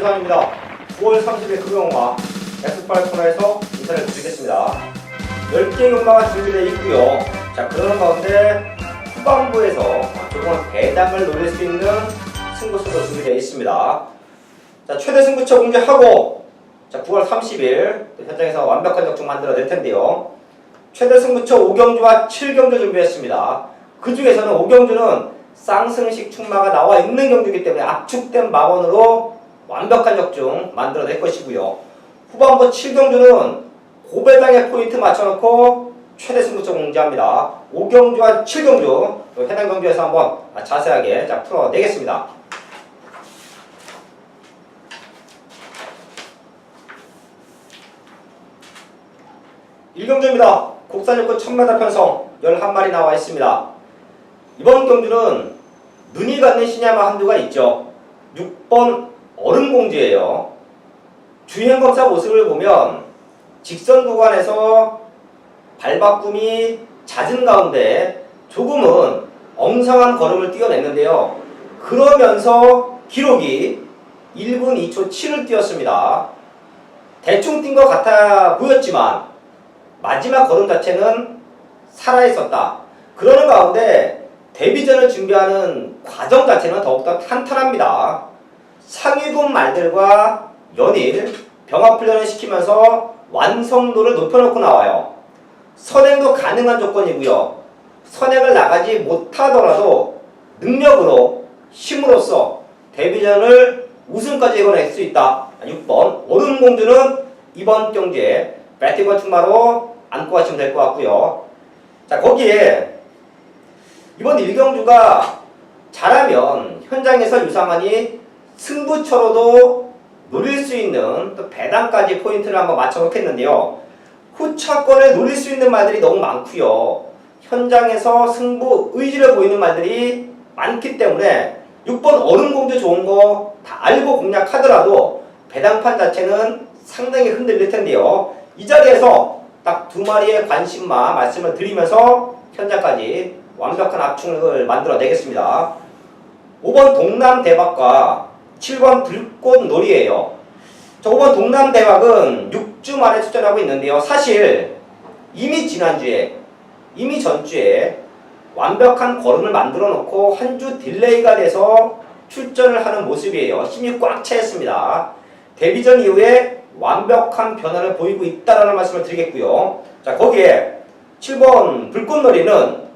이상입니다. 9월 30일 금요일마 F8 코너에서 인사를 드리겠습니다. 10개의 경마가 준비되어 있고요. 자, 그러는 가운데 후반부에서 조금은 배당을 노릴 수 있는 승부수도 준비되어 있습니다. 자, 최대 승부처 공개하고 자, 9월 30일 현장에서 완벽한 적중 만들어 낼 텐데요. 최대 승부처 5경주와 7경주 준비했습니다. 그 중에서는 5경주는 쌍승식 충마가 나와 있는 경주이기 때문에 압축된 마번으로 완벽한 적중 만들어 낼 것이고요. 후반부 7경주는 고배당의 포인트 맞춰놓고 최대 승부처 공개합니다. 5경주와 7경주 해당 경주에서 한번 자세하게 풀어내겠습니다. 일경주입니다. 국산 육군 1000m 편성 11마리 나와 있습니다. 이번 경주는 눈이 갖는 신야마 한두가 있죠. 6번 얼음공주예요. 주행검사 모습을 보면 직선 구간에서 발바꿈이 잦은 가운데 조금은 엉성한 걸음을 뛰어냈는데요. 그러면서 기록이 1분 2초 7을 뛰었습니다. 대충 뛴 것 같아 보였지만 마지막 걸음 자체는 살아있었다. 그러는 가운데 데뷔전을 준비하는 과정 자체는 더욱더 탄탄합니다. 상위군 말들과 연일 병합훈련을 시키면서 완성도를 높여놓고 나와요. 선행도 가능한 조건이고요. 선행을 나가지 못하더라도 능력으로 힘으로써 데뷔전을 우승까지 이뤄낼 수 있다. 6번 얼음공주는 이번 경기에 배팅과 충마로 안고 가시면 될 것 같고요. 자, 거기에 이번 1경주가 잘하면 현장에서 유상환이 승부처로도 노릴 수 있는 또 배당까지 포인트를 한번 맞춰놓겠는데요. 후차권을 노릴 수 있는 말들이 너무 많고요. 현장에서 승부 의지를 보이는 말들이 많기 때문에 6번 얼음공주 좋은 거 다 알고 공략하더라도 배당판 자체는 상당히 흔들릴 텐데요. 이 자리에서 딱 두 마리의 관심만 말씀을 드리면서 현장까지 완벽한 압축을 만들어내겠습니다. 5번 동남대박과 7번 불꽃놀이에요. 저 5번 동남대박은 6주 만에 출전하고 있는데요. 사실 이미 지난주에, 이미 전주에 완벽한 걸음을 만들어 놓고 한 주 딜레이가 돼서 출전을 하는 모습이에요. 힘이 꽉 차 있습니다. 데뷔전 이후에 완벽한 변화를 보이고 있다는 말씀을 드리겠고요. 자, 거기에 7번 불꽃놀이는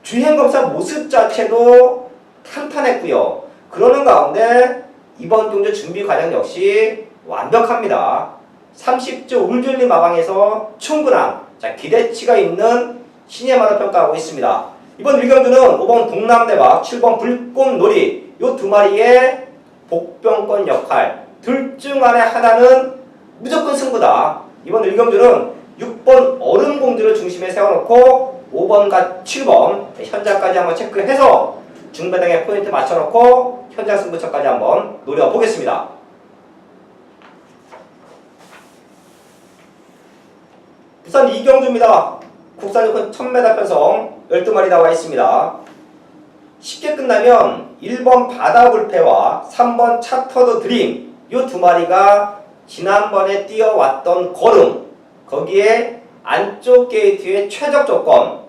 주행검사 모습 자체도 탄탄했고요. 그러는 가운데 이번 경주 준비 과정 역시 완벽합니다. 30조 울줄리 마방에서 충분한 기대치가 있는 신예마를 평가하고 있습니다. 이번 1경주는 5번 동남대박, 7번 불꽃놀이 요 두 마리의 복병권 역할 둘 중 안에 하나는 무조건 승부다. 이번 1경주는 6번 얼음공주를 중심에 세워놓고 5번과 7번 현장까지 한번 체크해서 중배당에 포인트 맞춰놓고 현장 승부처까지 한번 노려보겠습니다. 부산 이경주입니다. 국산 육군 1000m 편성 12마리 나와 있습니다. 쉽게 끝나면 1번 바다불패와 3번 차터드 드림 이 두 마리가 지난번에 뛰어왔던 걸음 거기에 안쪽 게이트의 최적 조건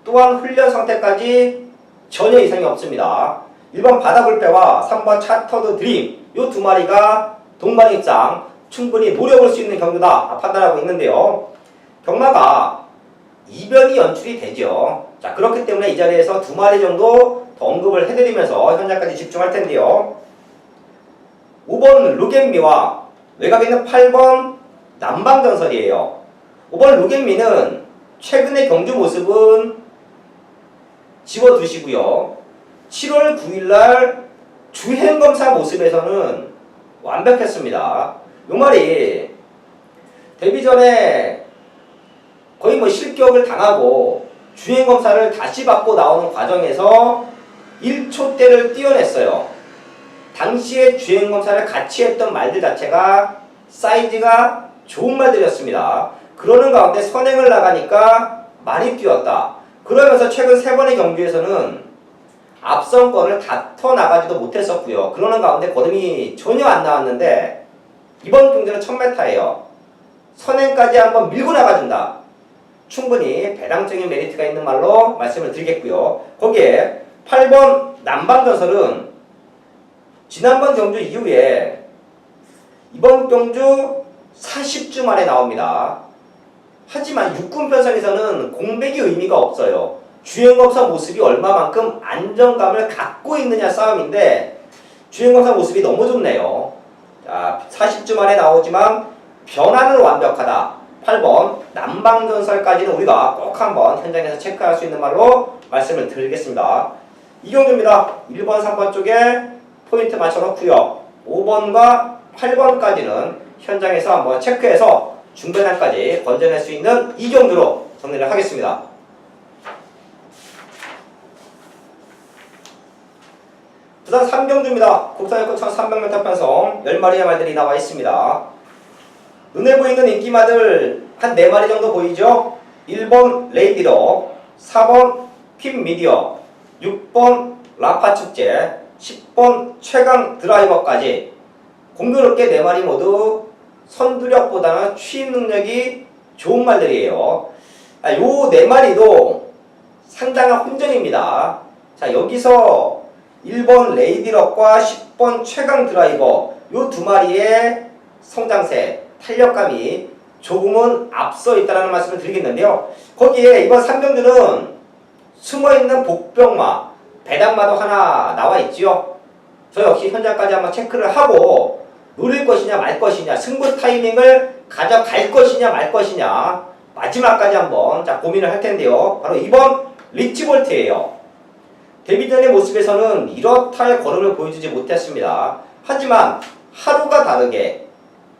또한 훈련 상태까지 전혀 이상이 없습니다. 1번 바다불패와 3번 차터드 드림 이 두 마리가 동반 입장 충분히 노려볼 수 있는 경주다 판단하고 있는데요. 경마가 이변이 연출이 되죠. 자, 그렇기 때문에 이 자리에서 두 마리 정도 더 언급을 해드리면서 현장까지 집중할 텐데요. 5번 루겐미와 외곽에 있는 8번 남방전설이에요. 5번 루겐미는 최근의 경주 모습은 집어두시고요. 7월 9일날 주행검사 모습에서는 완벽했습니다. 요 말이 데뷔 전에 거의 실격을 당하고 주행검사를 다시 받고 나오는 과정에서 1초대를 뛰어냈어요. 당시에 주행검사를 같이 했던 말들 자체가 사이즈가 좋은 말들이었습니다. 그러는 가운데 선행을 나가니까 많이 뛰었다. 그러면서 최근 3번의 경기에서는 앞선 건을 다퉈 나가지도 못했었고요. 그러는 가운데 거름이 전혀 안 나왔는데 이번 경주는 1000m예요. 선행까지 한번 밀고 나가준다. 충분히 배당적인 메리트가 있는 말로 말씀을 드리겠고요. 거기에 8번 남방전설은 지난번 경주 이후에 이번 경주 40주 만에 나옵니다. 하지만 육군 편성에서는 공백이 의미가 없어요. 주행검사 모습이 얼마만큼 안정감을 갖고 있느냐 싸움인데 주행검사 모습이 너무 좋네요. 자, 40주 만에 나오지만 변화는 완벽하다. 8번 남방전설까지는 우리가 꼭 한번 현장에서 체크할 수 있는 말로 말씀을 드리겠습니다. 이 경주입니다. 1번, 3번 쪽에 포인트 맞춰놓고요. 5번과 8번까지는 현장에서 한번 체크해서 중배당까지 건져낼 수 있는 이 경주로 정리를 하겠습니다. 부산 3경주입니다. 국산여권 1300m 편성 10마리의 말들이 나와 있습니다. 눈에 보이는 인기마들 한 4마리 정도 보이죠? 1번 레이디러, 4번 퀸미디어, 6번 라파축제, 10번 최강 드라이버까지 공교롭게 4마리 모두 선두력보다는 취임 능력이 좋은 말들이에요. 요 4마리도 상당한 혼전입니다. 자, 여기서 1번 레이디럭과 10번 최강 드라이버 요 2마리의 성장세, 탄력감이 조금은 앞서 있다는 말씀을 드리겠는데요. 거기에 이번 3경주는 숨어있는 복병마, 배당마도 하나 나와 있지요. 저 역시 현장까지 한번 체크를 하고 노릴 것이냐 말 것이냐, 승부 타이밍을 가져갈 것이냐 말 것이냐 마지막까지 한번 고민을 할 텐데요. 바로 2번 리치볼트예요. 데뷔 전의 모습에서는 이렇다 할 걸음을 보여주지 못했습니다. 하지만 하루가 다르게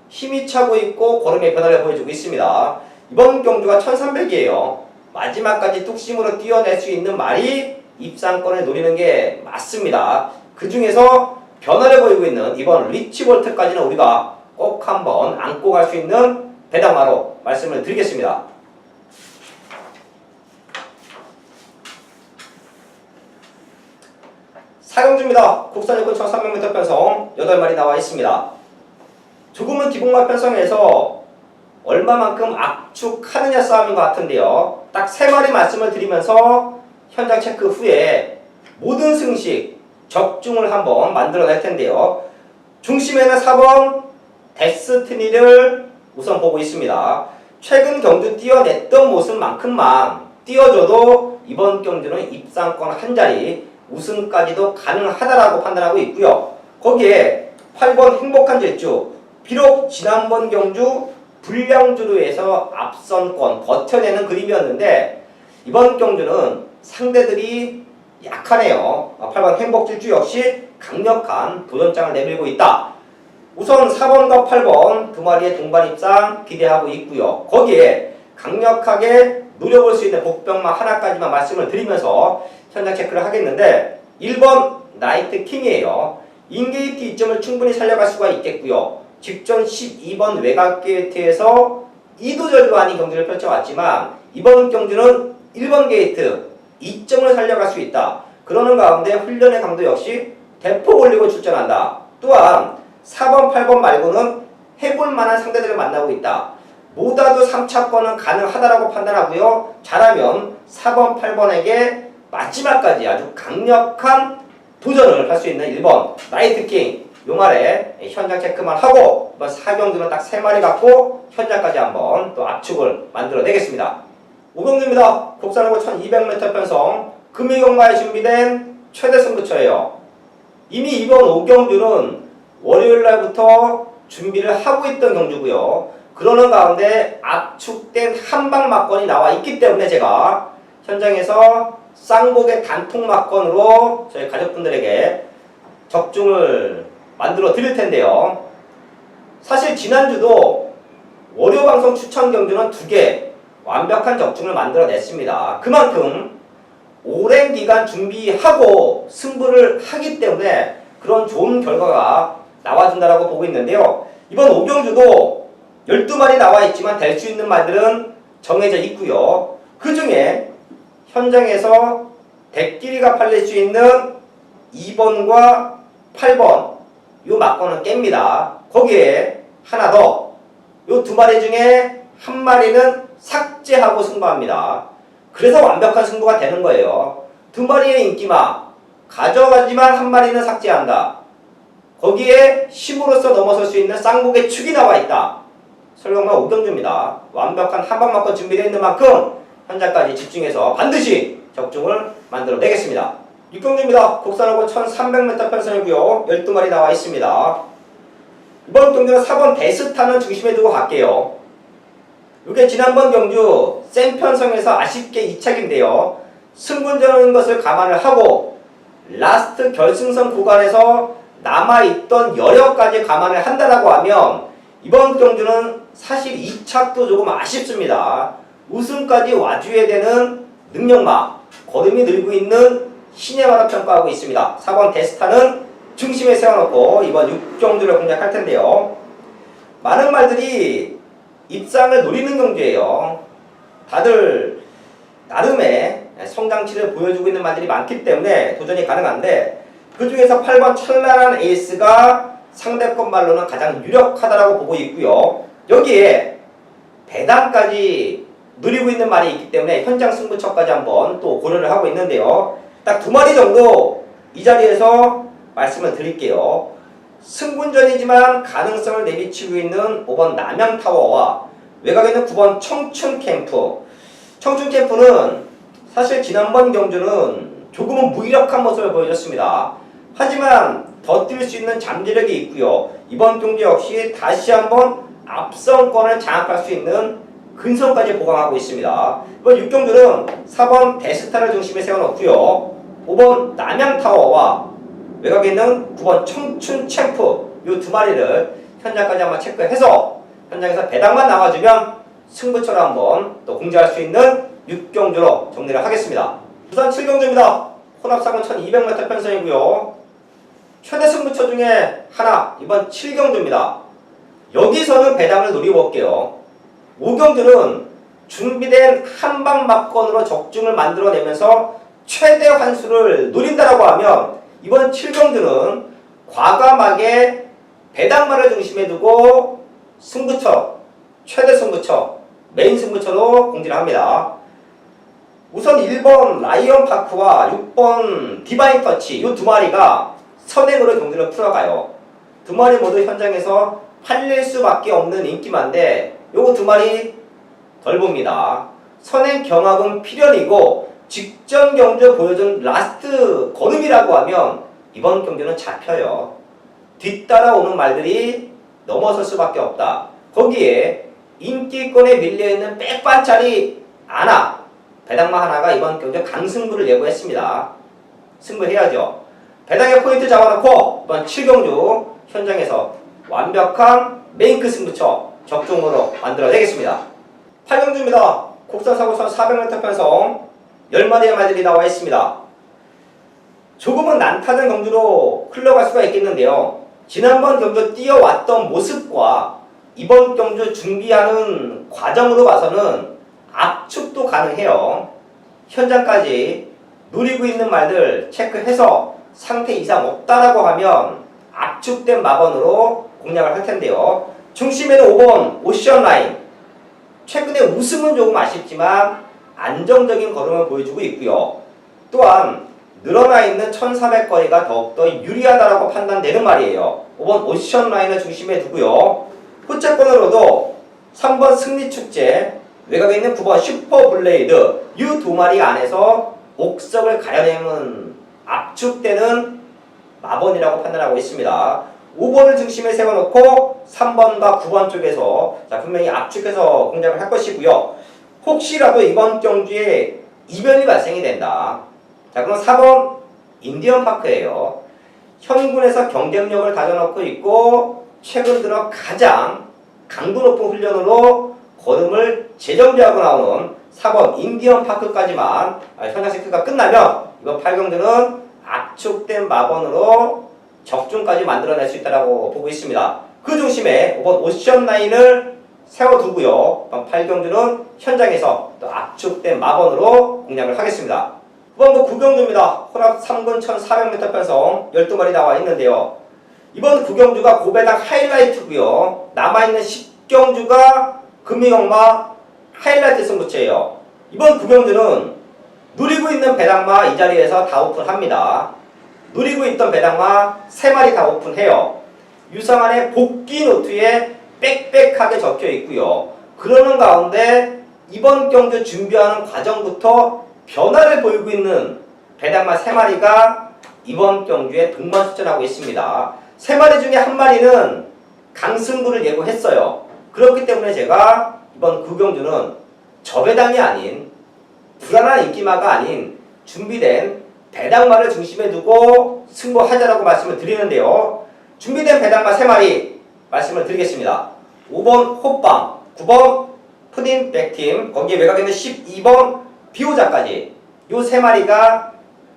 힘이 차고 있고 걸음의 변화를 보여주고 있습니다. 이번 경주가 1300이에요. 마지막까지 뚝심으로 뛰어낼 수 있는 말이 입상권을 노리는 게 맞습니다. 그 중에서 변화를 보이고 있는 이번 리치볼트까지는 우리가 꼭 한번 안고 갈 수 있는 배당마로 말씀을 드리겠습니다. 사경주입니다. 국산여권 1300m 편성 8마리 나와 있습니다. 조금은 기복마 편성에서 얼마만큼 압축하느냐 싸움인 것 같은데요. 딱 3마리 말씀을 드리면서 현장 체크 후에 모든 승식 적중을 한번 만들어낼 텐데요. 중심에는 4번 데스티니를 우선 보고 있습니다. 최근 경주 뛰어냈던 모습만큼만 뛰어줘도 이번 경주는 입상권 한 자리 우승까지도 가능하다라고 판단하고 있고요. 거기에 8번 행복한 질주, 비록 지난번 경주 불량주로에서 앞선권 버텨내는 그림이었는데 이번 경주는 상대들이 약하네요. 8번 행복질주 역시 강력한 도전장을 내밀고 있다. 우선 4번과 8번 2마리의 동반 입상 기대하고 있고요. 거기에 강력하게 노려볼 수 있는 복병마 하나까지만 말씀을 드리면서 현장 체크를 하겠는데 1번 나이트 킹이에요. 인게이트 이점을 충분히 살려갈 수가 있겠고요. 직전 12번 외곽 게이트에서 이도저도 아닌 경기를 펼쳐왔지만 이번 경주는 1번 게이트 2점을 살려갈 수 있다. 그러는 가운데 훈련의 강도 역시 대폭 올리고 출전한다. 또한 4번, 8번 말고는 해볼 만한 상대들을 만나고 있다. 모다도 3차권은 가능하다라고 판단하고요. 잘하면 4번, 8번에게 마지막까지 아주 강력한 도전을 할 수 있는 1번 나이트킹 요 말에 현장 체크만 하고 이번 4경주는 딱 3마리 갖고 현장까지 한번 또 압축을 만들어내겠습니다. 5경주입니다. 국산하고 1200m 편성 금이경마에 준비된 최대 승부처예요. 이미 이번 5경주는 월요일날부터 준비를 하고 있던 경주고요. 그러는 가운데 압축된 한방 막건이 나와 있기 때문에 제가 현장에서 쌍복의 단통 막건으로 저희 가족분들에게 적중을 만들어 드릴 텐데요. 사실 지난주도 월요 방송 추천 경주는 2개 완벽한 적중을 만들어 냈습니다. 그만큼 오랜 기간 준비하고 승부를 하기 때문에 그런 좋은 결과가 나와준다라고 보고 있는데요. 이번 5경주도 12마리 나와 있지만 될 수 있는 말들은 정해져 있고요. 그 중에 현장에서 대끼리가 팔릴 수 있는 2번과 8번 요 막권은 깹니다. 거기에 하나 더, 요 두 마리 중에 한 마리는 삭제하고 승부합니다. 그래서 완벽한 승부가 되는 거예요. 두 마리의 인기마 가져가지만 한 마리는 삭제한다. 거기에 힘으로써 넘어설 수 있는 쌍곡의 축이 나와 있다. 설명만 오경주입니다. 완벽한 한방 막권 준비되어 있는 만큼 현장까지 집중해서 반드시 적중을 만들어내겠습니다. 육경주입니다. 국산호고 1300m 편성이고요. 12마리 나와 있습니다. 이번 경주는 4번 데스타는 중심에 두고 갈게요. 이게 지난번 경주 센 편성에서 아쉽게 2착인데요. 승분전인 것을 감안을 하고 라스트 결승선 구간에서 남아있던 여력까지 감안을 한다라고 하면 이번 경주는 사실 2착도 조금 아쉽습니다. 우승까지 와줘야 되는 능력마, 걸음이 늘고 있는 신예마다 평가하고 있습니다. 4번 데스타는 중심에 세워놓고 이번 6경주를 공략할 텐데요. 많은 말들이 입상을 노리는 경주예요. 다들 나름의 성장치를 보여주고 있는 말들이 많기 때문에 도전이 가능한데 그 중에서 8번 찬란한 에이스가 상대권 말로는 가장 유력하다라고 보고 있고요. 여기에 배당까지 누리고 있는 말이 있기 때문에 현장 승부처까지 한번 또 고려를 하고 있는데요. 딱 두 마리 정도 이 자리에서 말씀을 드릴게요. 승분전이지만 가능성을 내비치고 있는 5번 남양타워와 외곽에 있는 9번 청춘캠프. 청춘캠프는 사실 지난번 경주는 조금은 무기력한 모습을 보여줬습니다. 하지만 더 뛸 수 있는 잠재력이 있고요. 이번 경주 역시 다시 한번 앞선권을 장악할 수 있는 근성까지 보강하고 있습니다. 이번 6경주는 4번 데스타를 중심에 세워놓고요. 5번 남양타워와 외곽에 있는 9번 청춘챔프 이 두 마리를 현장까지 한번 체크해서 현장에서 배당만 나와주면 승부처를 한번 또 공개할 수 있는 6경주로 정리를 하겠습니다. 부산 7경주입니다. 혼합상은 1200m 편성이고요. 최대 승부처 중에 하나, 이번 7경주입니다. 여기서는 배당을 노려볼게요. 5경주는 준비된 한방 막권으로 적중을 만들어내면서 최대 환수를 노린다라고 하면 이번 7경주는 과감하게 배당만을 중심에 두고 승부처, 최대 승부처, 메인 승부처로 공지를 합니다. 우선 1번 라이언파크와 6번 디바인 터치 이 두 마리가 선행으로 경기를 풀어가요. 두 마리 모두 현장에서 팔릴 수밖에 없는 인기만데 요거 두 마리 덜 봅니다. 선행 경합은 필연이고 직전 경주 보여준 라스트 걸음이라고 하면 이번 경주는 잡혀요. 뒤따라오는 말들이 넘어설 수밖에 없다. 거기에 인기권에 밀려있는 백반짜리 아나 배당마 하나가 이번 경주 강승부를 예고했습니다. 승부해야죠. 배당의 포인트 잡아놓고 이번 7경주 현장에서 완벽한 메인크 승부처 적중으로 만들어내겠습니다. 8경주입니다. 국산사고 1400m 편성 10마리의 말들이 나와 있습니다. 조금은 난타전 경주로 흘러갈 수가 있겠는데요. 지난번 경주 뛰어왔던 모습과 이번 경주 준비하는 과정으로 봐서는 압축도 가능해요. 현장까지 누리고 있는 말들 체크해서 상태 이상 없다라고 하면 압축된 마번으로 공략을 할 텐데요. 중심에는 5번 오션라인. 최근에 우승은 조금 아쉽지만 안정적인 걸음을 보여주고 있고요. 또한 늘어나 있는 1400거리가 더욱더 유리하다라고 판단되는 말이에요. 5번 오션라인을 중심에 두고요. 후체권으로도 3번 승리축제, 외곽에 있는 9번 슈퍼블레이드 이 두 마리 안에서 옥석을 가려내는 압축되는 마번이라고 판단하고 있습니다. 5번을 중심에 세워놓고 3번과 9번 쪽에서 분명히 압축해서 공략을 할 것이고요. 혹시라도 이번 경주에 이변이 발생이 된다. 그럼 4번 인디언파크예요. 현군에서 경쟁력을 다져놓고 있고 최근 들어 가장 강도 높은 훈련으로 걸음을 재정비하고 나오는 4번 인디언파크까지만 현장 체크가 끝나면 이번 8경주는 압축된 마번으로 적중까지 만들어낼 수 있다고 보고 있습니다. 그 중심에 5번 오션라인을 세워두고요. 8경주는 현장에서 또 압축된 마번으로 공략을 하겠습니다. 9번부 구경주입니다. 혼합 3군 1400m 편성 12마리 나와 있는데요. 이번 구경주가 고배당 하이라이트고요. 남아있는 10경주가 금이용마 하이라이트 승부처예요. 이번 구경주는 누리고 있는 배당마 이 자리에서 다 오픈합니다. 누리고 있던 배당마 3마리 다 오픈해요. 유상안에 복귀 노트에 빽빽하게 적혀 있고요. 그러는 가운데 이번 경주 준비하는 과정부터 변화를 보이고 있는 배당마 3마리가 이번 경주에 등반수전하고 있습니다. 3마리 중에 1마리는 강승부를 예고했어요. 그렇기 때문에 제가 이번 구경주는 저배당이 아닌 불안한 인기마가 아닌 준비된 배당마를 중심에 두고 승부하자라고 말씀을 드리는데요. 준비된 배당마 3마리 말씀을 드리겠습니다. 5번 호빵, 9번 푸딘 백팀, 거기에 외곽에 있는 12번 비호자까지 요 3마리가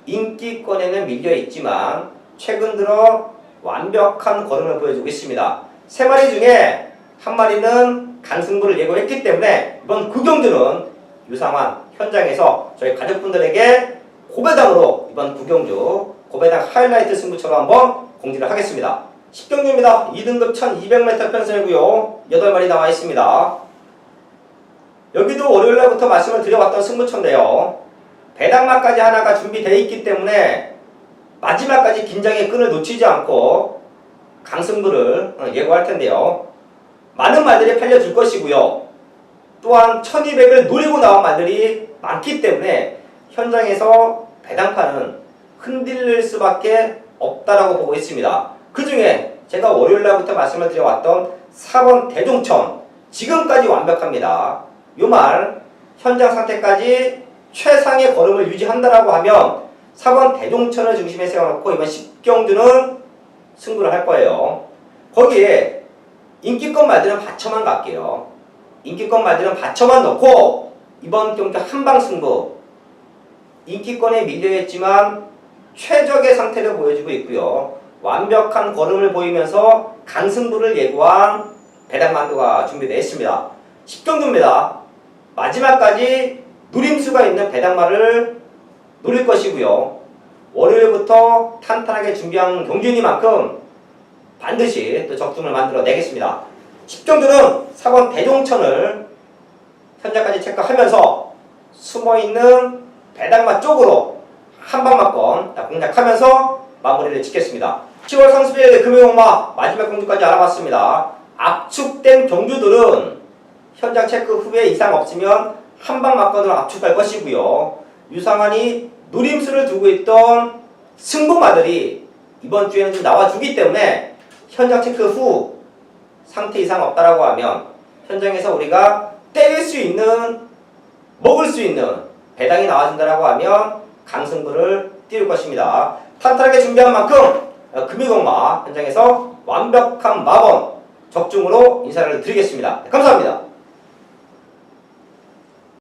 인기권에는 밀려있지만 최근 들어 완벽한 걸음을 보여주고 있습니다. 3마리 중에 1마리는 강승부를 예고했기 때문에 이번 구경주는 유상환 현장에서 저희 가족분들에게 고배당으로 이번 구경주 고배당 하이라이트 승부처로 한번 공지를 하겠습니다. 10경주입니다. 2등급 1200m 편성이고요. 8마리 나와 있습니다. 여기도 월요일날부터 말씀을 드려왔던 승부처인데요. 배당마까지 하나가 준비되어 있기 때문에 마지막까지 긴장의 끈을 놓치지 않고 강승부를 예고할 텐데요. 많은 말들이 팔려줄 것이고요. 또한 1200을 노리고 나온 말들이 많기 때문에 현장에서 배당판은 흔들릴 수밖에 없다라고 보고 있습니다. 그 중에 제가 월요일날부터 말씀을 드려왔던 4번 대종천 지금까지 완벽합니다. 요 말 현장 상태까지 최상의 걸음을 유지한다라고 하면 4번 대종천을 중심에 세워놓고 이번 10경주는 승부를 할 거예요. 거기에 인기권 말들은 받쳐만 갈게요. 인기권 말들은 받쳐만 넣고 이번 경주 한방 승부 인기권에 밀려있지만 최적의 상태를 보여주고 있고요. 완벽한 걸음을 보이면서 강승부를 예고한 배당만두가 준비되어 있습니다. 10경주입니다. 마지막까지 누림수가 있는 배당마를 노릴 것이고요. 월요일부터 탄탄하게 준비한 경주이니만큼 반드시 또 적중을 만들어 내겠습니다. 10경주는 4번 대종천을 현장까지 체크하면서 숨어있는 배당마 쪽으로 한방마권 공략하면서 마무리를 짓겠습니다. 10월 30일 금요일마 마지막 경주까지 알아봤습니다. 압축된 경주들은 현장 체크 후에 이상 없으면 한방마권으로 압축할 것이고요. 유상환이 누림수를 두고 있던 승부마들이 이번 주에는 좀 나와주기 때문에 현장 체크 후 상태 이상 없다라고 하면 현장에서 우리가 때릴 수 있는 먹을 수 있는 배당이 나와준다라고 하면 강승부를 띄울 것입니다. 탄탄하게 준비한 만큼 금이공마 현장에서 완벽한 마번 적중으로 인사를 드리겠습니다. 감사합니다.